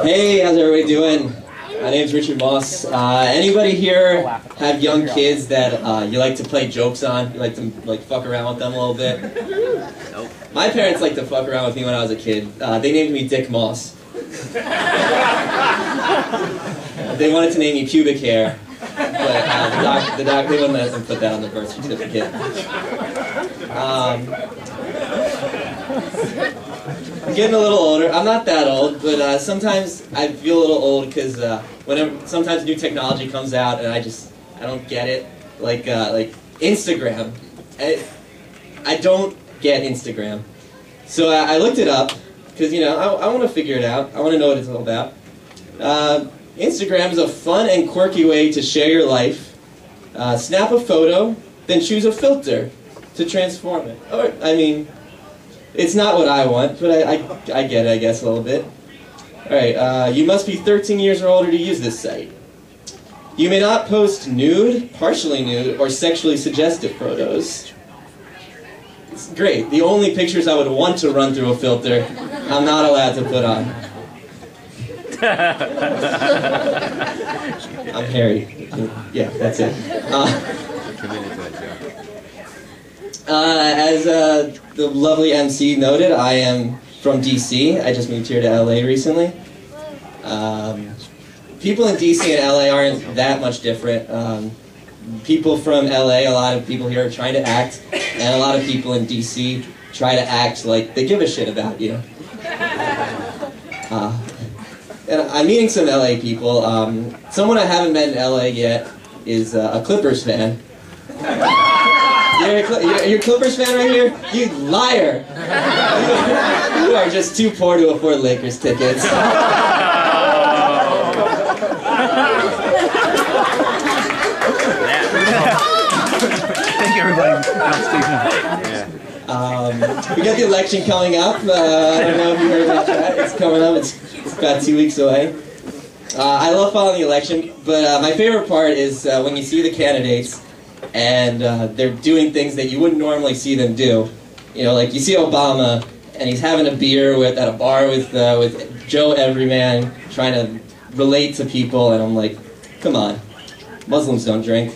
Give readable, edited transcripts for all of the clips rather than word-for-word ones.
Hey, how's everybody doing? My name's Richard Moss. Anybody here have young kids that you like to play jokes on? You like to fuck around with them a little bit? Nope. My parents liked to fuck around with me when I was a kid. They named me Dick Moss. They wanted to name me Pubic Hair, but the doctor wouldn't let them put that on the birth certificate. I'm getting a little older. I'm not that old, but sometimes I feel a little old because sometimes new technology comes out and I don't get it. Like Instagram. I don't get Instagram. So I looked it up because I want to figure it out. I want to know what it's all about. Instagram is a fun and quirky way to share your life. Snap a photo, then choose a filter to transform it. Or, I mean, it's not what I want, but I get it, I guess, a little bit. Alright, you must be 13 years or older to use this site. You may not post nude, partially nude, or sexually suggestive photos. It's great. The only pictures I would want to run through a filter, I'm not allowed to put on. I'm Harry. Yeah, that's it. As the lovely MC noted, I am from DC. I just moved here to LA recently. People in DC and LA aren't that much different. People from LA, a lot of people here are trying to act, and a lot of people in DC try to act like they give a shit about you. And I'm meeting some LA people. Someone I haven't met in LA yet is a Clippers fan. You're a Clippers fan right here? You liar! You are just too poor to afford Lakers tickets. Thank you, everybody. We got the election coming up. I don't know if you heard about that. It's coming up. It's about 2 weeks away. I love following the election, but my favorite part is when you see the candidates and they're doing things that you wouldn't normally see them do. Like you see Obama and he's having a beer at a bar with Joe Everyman, trying to relate to people, and I'm like, come on, Muslims don't drink.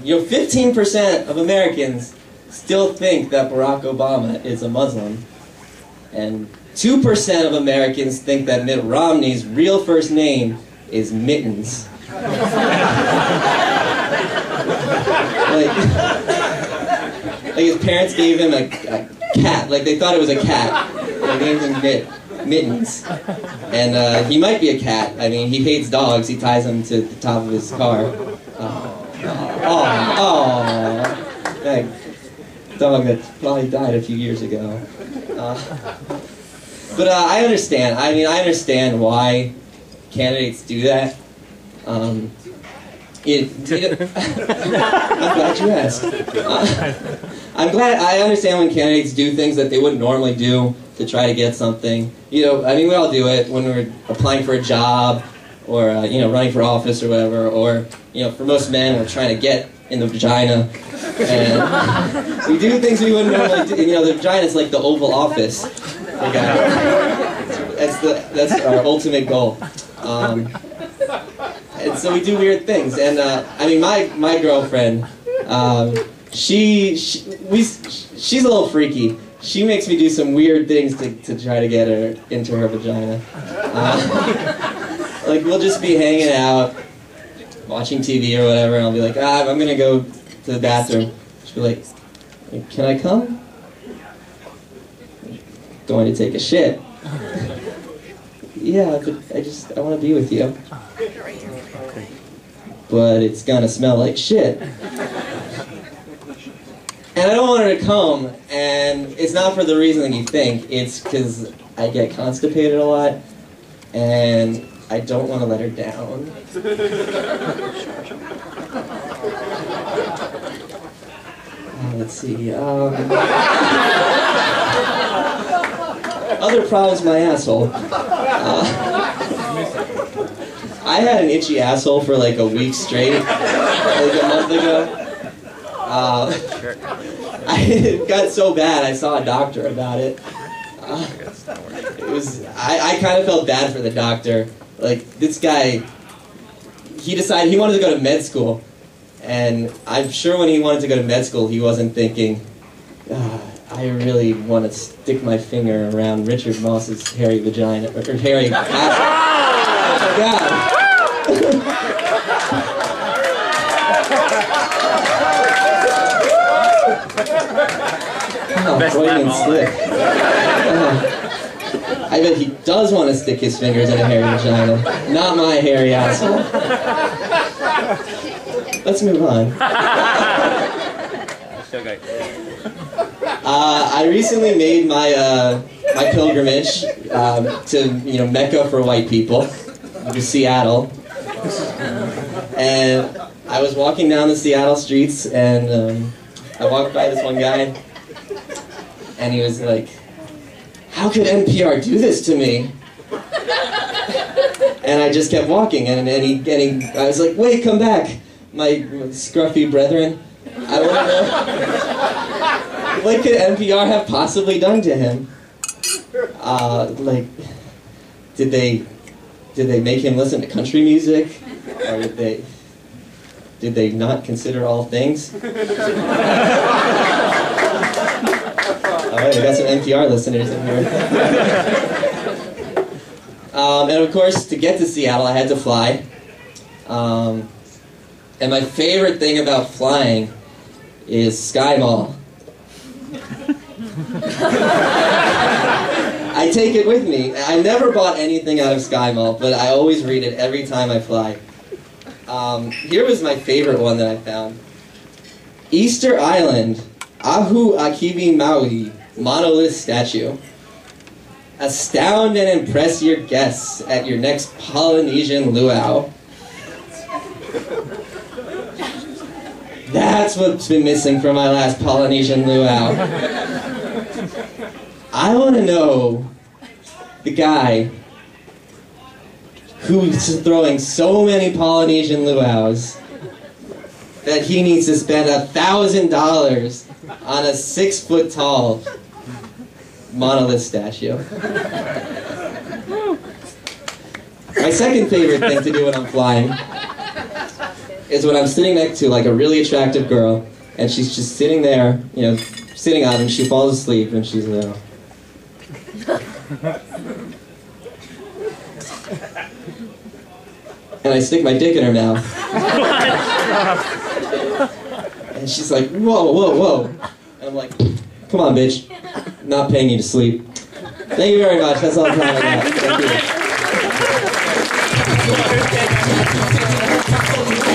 15% of Americans still think that Barack Obama is a Muslim, and 2% of Americans think that Mitt Romney's real first name is Mittens. like his parents gave him a cat, like they thought it was a cat. They named him Mittens. And he might be a cat. I mean, he hates dogs. He ties them to the top of his car. That dog that probably died a few years ago. But I understand. I mean, I understand why candidates do that. I'm glad you asked. I understand when candidates do things that they wouldn't normally do to try to get something. I mean, we all do it when we're applying for a job, or running for office or whatever, or for most men, we're trying to get in the vagina, and we do things we wouldn't normally do. The vagina is like the Oval Office. That's our ultimate goal. And so we do weird things, and I mean, my girlfriend, she's a little freaky. She makes me do some weird things to try to get her into her vagina. Like, we'll just be hanging out, watching TV or whatever, and I'll be like, I'm gonna go to the bathroom. She'll be like, can I come? Going to take a shit. Yeah, but I want to be with you. But it's gonna smell like shit. And I don't want her to come, and it's not for the reason that you think. It's because I get constipated a lot, and I don't want to let her down. Let's see. Other problems, my asshole. I had an itchy asshole for like a week straight, like a month ago. It got so bad I saw a doctor about it. I kind of felt bad for the doctor. Like, this guy, he decided he wanted to go to med school. And I'm sure when he wanted to go to med school, he wasn't thinking, I really want to stick my finger around Richard Moss's hairy vagina, or hairy ass. Oh, God. Oh, Freudian slip. I bet he does want to stick his fingers in a hairy vagina. Not my hairy asshole. Let's move on. I recently made my my pilgrimage to Mecca for white people, to Seattle, and I was walking down the Seattle streets, and I walked by this one guy, and he was like, "How could NPR do this to me?" And I just kept walking, and I was like, "Wait, come back, my scruffy brethren. I want to know, what could NPR have possibly done to him? Like, did they make him listen to country music, or did they not consider all things?" Alright, we got some NPR listeners in here. And of course, to get to Seattle, I had to fly. And my favorite thing about flying is Sky Mall. I take it with me. I never bought anything out of Sky Mall, but I always read it every time I fly. Here was my favorite one that I found. Easter Island, Ahu Akibi Maui, monolith statue. Astound and impress your guests at your next Polynesian luau. That's what's been missing from my last Polynesian luau. I want to know the guy who's throwing so many Polynesian luau's that he needs to spend $1,000 on a 6-foot-tall monolith statue. My second favorite thing to do when I'm flying is when I'm sitting next to like a really attractive girl, and she's just sitting there, sitting out, and she falls asleep, and she's like, and I stick my dick in her mouth. And she's like, "Whoa, whoa, whoa." And I'm like, "Come on, bitch. I'm not paying you to sleep." Thank you very much. That's all the time I got. Thank you.